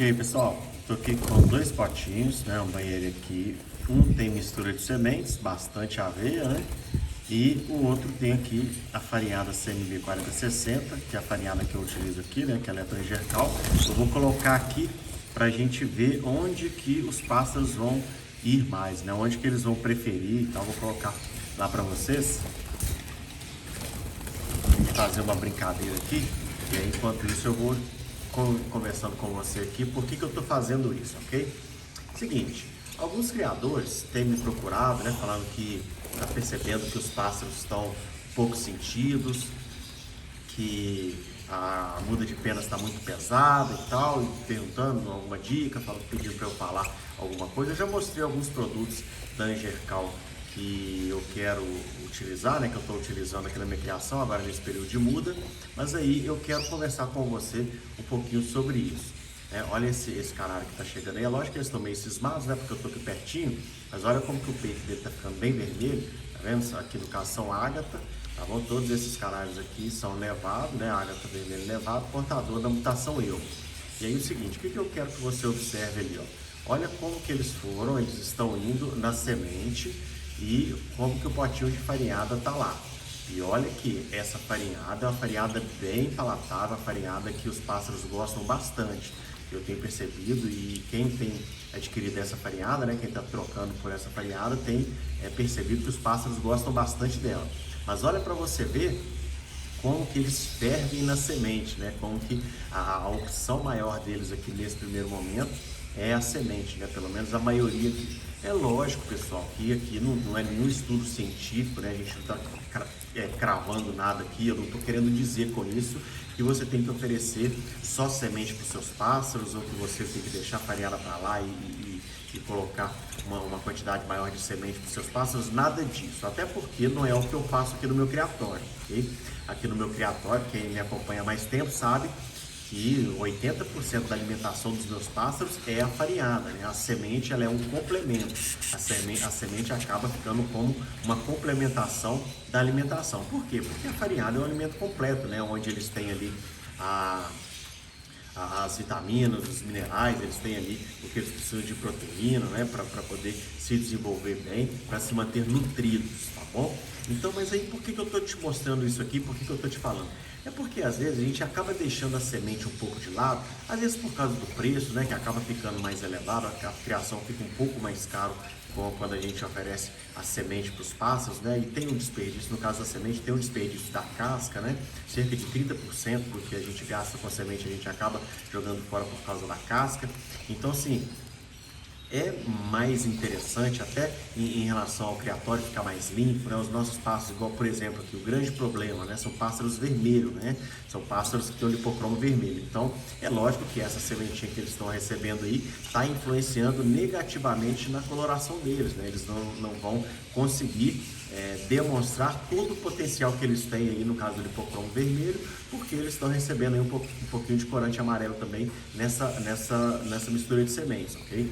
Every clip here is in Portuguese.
E aí pessoal, estou aqui com dois potinhos, né? Um banheiro aqui, um tem mistura de sementes, bastante aveia, né? E o outro tem aqui a farinhada CMB 4060, que é a farinhada que eu utilizo aqui, né? Que ela é transgercal. Eu vou colocar aqui para a gente ver onde que os pássaros vão ir mais, né? Onde que eles vão preferir, então vou colocar lá para vocês. Vou fazer uma brincadeira aqui, e aí, enquanto isso eu vou conversando com você aqui por que eu estou fazendo isso, ok? Seguinte, alguns criadores têm me procurado, né, falando que está percebendo que os pássaros estão um pouco sentidos, que a muda de penas está muito pesada e tal, e perguntando alguma dica, pedindo para eu falar alguma coisa. Eu já mostrei alguns produtos da Angercal que eu quero utilizar, né, que eu estou utilizando aqui na minha criação, agora nesse período de muda, mas aí eu quero conversar com você um pouquinho sobre isso. Olha esse canário que está chegando aí, é lógico que eles estão meio cismados, né, porque eu estou aqui pertinho, mas olha como que o peito dele está ficando bem vermelho, tá vendo? Aqui no caso são ágata, tá bom? Todos esses canários aqui são nevados, né, ágata vermelho nevado, portador da mutação eu. E aí o seguinte, o que eu quero que você observe ali, ó? Olha como que eles foram, eles estão indo na semente, e como que o potinho de farinhada tá lá. E olha que essa farinhada é uma farinhada bem palatável, uma farinhada que os pássaros gostam bastante. Eu tenho percebido, e quem tem adquirido essa farinhada, né, quem está trocando por essa farinhada, tem percebido que os pássaros gostam bastante dela. Mas olha para você ver como que eles fervem na semente, né? Como que a opção maior deles aqui nesse primeiro momento é a semente, né? Pelo menos a maioria aqui. É lógico, pessoal, que aqui não é nenhum estudo científico, né? A gente não está cravando nada aqui, eu não estou querendo dizer com isso que você tem que oferecer só semente para os seus pássaros, ou que você tem que deixar a farinhada para lá e colocar uma quantidade maior de semente para os seus pássaros, nada disso, até porque não é o que eu faço aqui no meu criatório, ok? Aqui no meu criatório, quem me acompanha há mais tempo sabe que 80% da alimentação dos meus pássaros é a farinhada, né? A semente, ela é um complemento, a semente acaba ficando como uma complementação da alimentação. Por quê? Porque a farinhada é um alimento completo, né? Onde eles têm ali as vitaminas, os minerais, eles têm ali o que eles precisam de proteína, né, para poder se desenvolver bem, para se manter nutridos, tá bom? Então, mas aí por que eu estou te mostrando isso aqui, por que eu estou te falando? É porque às vezes a gente acaba deixando a semente um pouco de lado, às vezes por causa do preço, né, que acaba ficando mais elevado, a criação fica um pouco mais caro quando a gente oferece a semente para os pássaros, né? E tem um desperdício, no caso da semente, tem um desperdício da casca, né? Cerca de 30%, porque a gente gasta com a semente, a gente acaba jogando fora por causa da casca. Então, assim, é mais interessante até em relação ao criatório ficar mais limpo, né? Os nossos pássaros, igual por exemplo aqui, o grande problema, né? São pássaros vermelhos, né? São pássaros que têm o lipocromo vermelho. Então, é lógico que essa sementinha que eles estão recebendo aí está influenciando negativamente na coloração deles, né? Eles não vão conseguir demonstrar todo o potencial que eles têm aí no caso do lipocromo vermelho, porque eles estão recebendo aí um pouquinho de corante amarelo também nessa mistura de sementes, ok?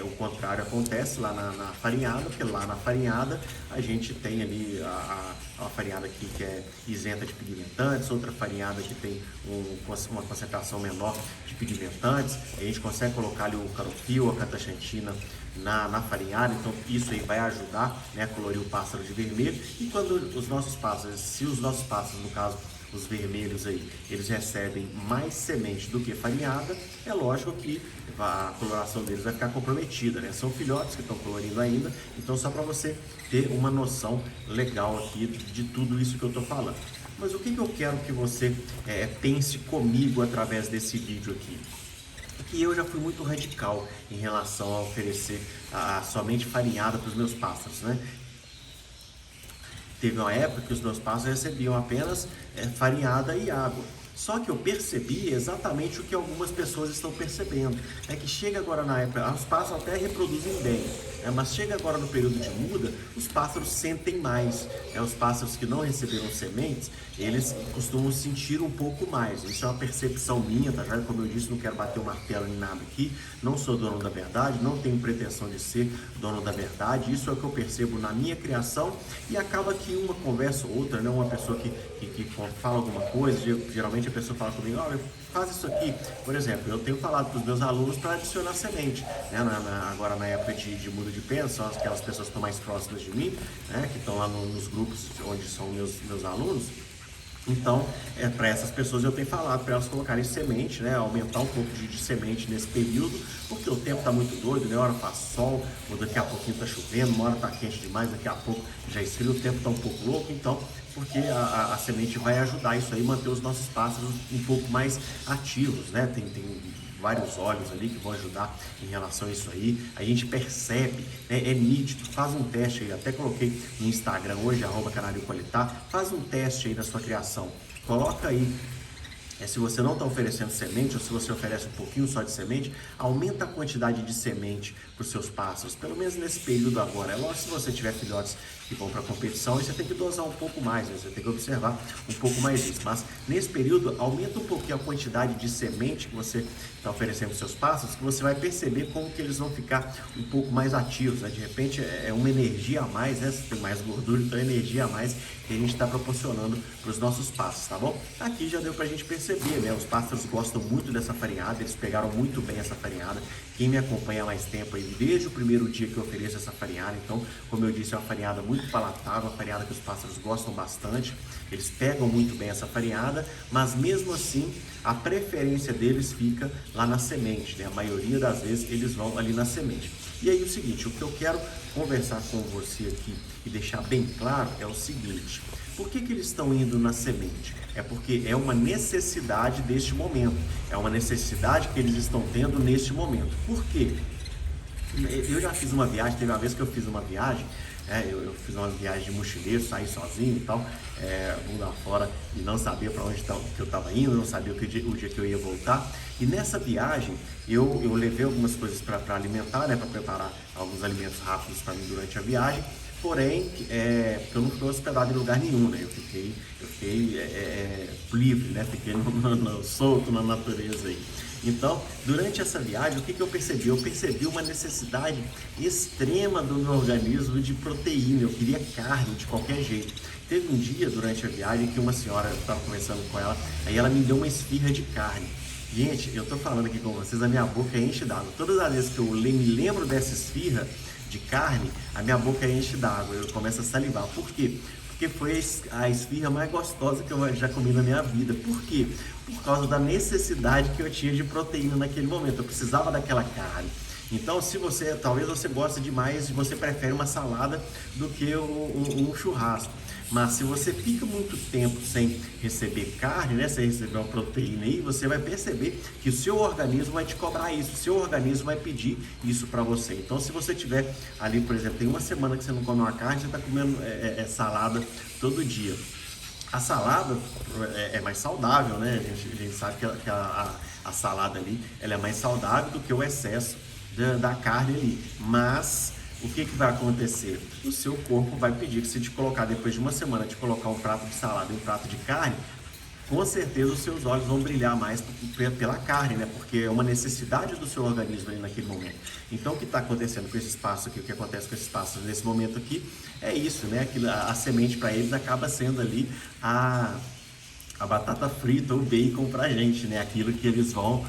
O contrário acontece lá na farinhada, porque lá na farinhada a gente tem ali a farinhada aqui que é isenta de pigmentantes, outra farinhada que tem uma concentração menor de pigmentantes, a gente consegue colocar ali o carofil, a cataxantina na farinhada, então isso aí vai ajudar, né, a colorir o pássaro de vermelho. E quando os nossos pássaros, se os nossos pássaros, no caso os vermelhos aí, eles recebem mais semente do que farinhada, é lógico que a coloração deles vai ficar comprometida, né? São filhotes que estão colorindo ainda, então só para você ter uma noção legal aqui de tudo isso que eu estou falando. Mas o que eu quero que você pense comigo através desse vídeo aqui? Que eu já fui muito radical em relação a oferecer somente farinhada para os meus pássaros, né? Teve uma época que os meus pássaros recebiam apenas farinhada e água. Só que eu percebi exatamente o que algumas pessoas estão percebendo. É que chega agora na época, os pássaros até reproduzem bem, mas chega agora no período de muda, os pássaros sentem mais. Os pássaros que não receberam sementes, eles costumam sentir um pouco mais. Isso é uma percepção minha, tá? Já como eu disse, não quero bater o martelo em nada aqui, não sou dono da verdade, não tenho pretensão de ser dono da verdade, isso é o que eu percebo na minha criação, e acaba que uma conversa ou outra, né? Uma pessoa que fala alguma coisa, geralmente geralmente a pessoa fala comigo, olha, faz isso aqui. Por exemplo, eu tenho falado para os meus alunos para adicionar semente, né? Agora na época de muda de pena, são aquelas pessoas que estão mais próximas de mim, né? Que estão lá nos grupos onde são meus alunos. Então, para essas pessoas eu tenho falado para elas colocarem semente, né? Aumentar um pouco de semente nesse período, porque o tempo está muito doido, né? Uma hora faz sol, ou daqui a pouquinho está chovendo, uma hora está quente demais, daqui a pouco já esfria, o tempo está um pouco louco, então, porque a semente vai ajudar isso aí, manter os nossos pássaros um pouco mais ativos, né? Tem vários óleos ali que vão ajudar em relação a isso aí. A gente percebe, né? É nítido. Faz um teste aí, até coloquei no Instagram hoje, @canarioqualitar. Faz um teste aí na sua criação. Coloca aí. Se você não está oferecendo semente, ou se você oferece um pouquinho só de semente, aumenta a quantidade de semente para os seus pássaros, pelo menos nesse período agora. É lógico, se você tiver filhotes que vão para a competição, aí você tem que dosar um pouco mais, né? Você tem que observar um pouco mais isso. Mas nesse período, aumenta um pouquinho a quantidade de semente que você está oferecendo para os seus pássaros, que você vai perceber como que eles vão ficar um pouco mais ativos, né? De repente é uma energia a mais, né? Você tem mais gordura, então é energia a mais que a gente está proporcionando para os nossos pássaros, tá bom? Aqui já deu para a gente perceber, né? Os pássaros gostam muito dessa farinhada, eles pegaram muito bem essa farinhada. Quem me acompanha há mais tempo aí, desde o primeiro dia que eu ofereço essa farinhada, então, como eu disse, é uma farinhada muito palatável, uma farinhada que os pássaros gostam bastante, eles pegam muito bem essa farinhada, mas mesmo assim, a preferência deles fica lá na semente, né? A maioria das vezes eles vão ali na semente. E aí o seguinte, o que eu quero conversar com você aqui e deixar bem claro é o seguinte: por que eles estão indo na semente? É porque é uma necessidade deste momento, é uma necessidade que eles estão tendo neste momento. Por quê? Eu já fiz uma viagem, teve uma vez que eu fiz uma viagem, eu fiz uma viagem de mochileiro, saí sozinho e tal, mundo afora, e não sabia para onde que eu estava indo, não sabia o dia que eu ia voltar. E nessa viagem eu levei algumas coisas para alimentar, né, para preparar alguns alimentos rápidos para mim durante a viagem. Porém, eu não fiquei hospedado em lugar nenhum, né? Eu fiquei livre, né? Fiquei solto na natureza aí. Então, durante essa viagem, o que eu percebi? Eu percebi uma necessidade extrema do meu organismo de proteína. Eu queria carne de qualquer jeito. Teve um dia durante a viagem que uma senhora, eu estava conversando com ela, aí ela me deu uma esfirra de carne. Gente, eu tô falando aqui com vocês, a minha boca enche d'água. Todas as vezes que eu me lembro dessa esfirra de carne, a minha boca enche d'água, eu começo a salivar. Por quê? Porque foi a esfirra mais gostosa que eu já comi na minha vida. Por quê? Por causa da necessidade que eu tinha de proteína naquele momento. Eu precisava daquela carne. Então, se talvez você goste demais, você prefere uma salada do que um churrasco. Mas se você fica muito tempo sem receber carne, né, sem receber uma proteína aí, você vai perceber que o seu organismo vai te cobrar isso, o seu organismo vai pedir isso para você. Então, se você tiver ali, por exemplo, tem uma semana que você não come uma carne, você está comendo salada todo dia. A salada é mais saudável, né? A gente sabe que a salada ali ela é mais saudável do que o excesso da carne ali. Mas o que vai acontecer? O seu corpo vai pedir que se te colocar, depois de uma semana, te colocar um prato de salada e um prato de carne, com certeza os seus olhos vão brilhar mais pela carne, né? Porque é uma necessidade do seu organismo ali naquele momento. Então, o que está acontecendo com esses pássaros aqui, o que acontece com esses pássaros nesse momento aqui, é isso, né? A semente para eles acaba sendo ali a batata frita, o bacon pra gente, né? Aquilo que eles vão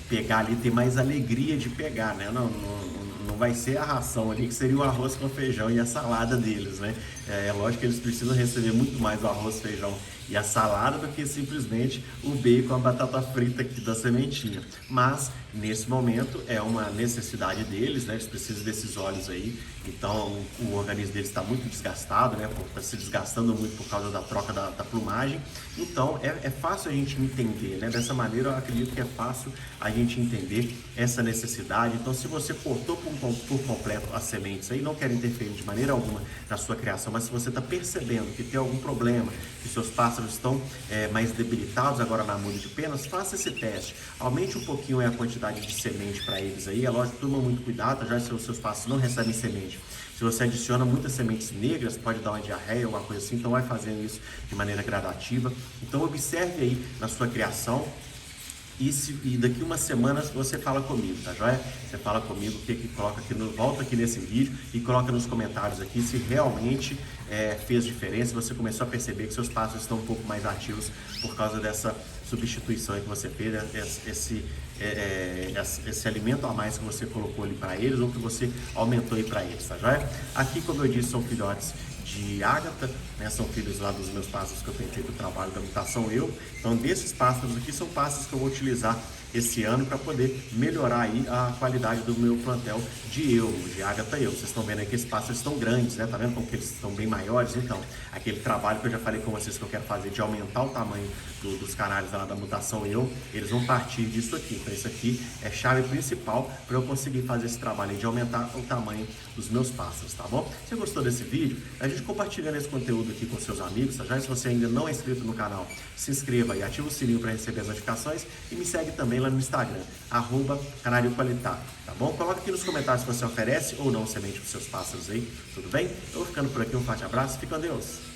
pegar ali, ter mais alegria de pegar, né? Não vai ser a ração ali, que seria o arroz com feijão e a salada deles, né? É lógico que eles precisam receber muito mais o arroz, feijão e a salada do que simplesmente o bacon, a batata frita aqui da sementinha. Mas, nesse momento, é uma necessidade deles, né? Eles precisam desses óleos aí. Então, o organismo deles está muito desgastado, né? Está se desgastando muito por causa da troca da plumagem. Então, é fácil a gente entender, né? Dessa maneira, eu acredito que é fácil a gente entender essa necessidade. Então, se você cortou por completo as sementes aí, não quer interferir de maneira alguma na sua criação, mas se você está percebendo que tem algum problema, que seus pássaros estão mais debilitados agora na muda de penas, faça esse teste. Aumente um pouquinho a quantidade de semente para eles aí. É lógico, toma muito cuidado, já se os seus pássaros não recebem semente. Se você adiciona muitas sementes negras, pode dar uma diarreia ou alguma coisa assim, então vai fazendo isso de maneira gradativa. Então observe aí na sua criação E daqui uma semana você fala comigo, tá joia? Você fala comigo, coloca aqui volta aqui nesse vídeo e coloca nos comentários aqui se realmente fez diferença, você começou a perceber que seus pássaros estão um pouco mais ativos por causa dessa substituição que você fez, esse alimento a mais que você colocou ali para eles ou que você aumentou aí para eles, tá joia? Aqui, como eu disse, são filhotes de ágata, né? São filhos lá dos meus pássaros que eu tenho feito o trabalho da mutação eu. Então, desses pássaros aqui são pássaros que eu vou utilizar esse ano para poder melhorar aí a qualidade do meu plantel de ágata eu. Vocês estão vendo aí que esses pássaros estão grandes, né? Tá vendo como que eles estão bem maiores? Então, aquele trabalho que eu já falei com vocês que eu quero fazer de aumentar o tamanho dos canários lá da mutação eu, eles vão partir disso aqui. Então, isso aqui é chave principal para eu conseguir fazer esse trabalho aí de aumentar o tamanho dos meus pássaros, tá bom? Se você gostou desse vídeo, a gente compartilhando esse conteúdo aqui com seus amigos, tá? Já se você ainda não é inscrito no canal, se inscreva e ativa o sininho para receber as notificações e me segue também lá no Instagram, @canarioqualitar, tá bom? Coloca aqui nos comentários se você oferece ou não semente para os seus pássaros aí, tudo bem? Eu vou ficando por aqui, um forte abraço, fica com Deus!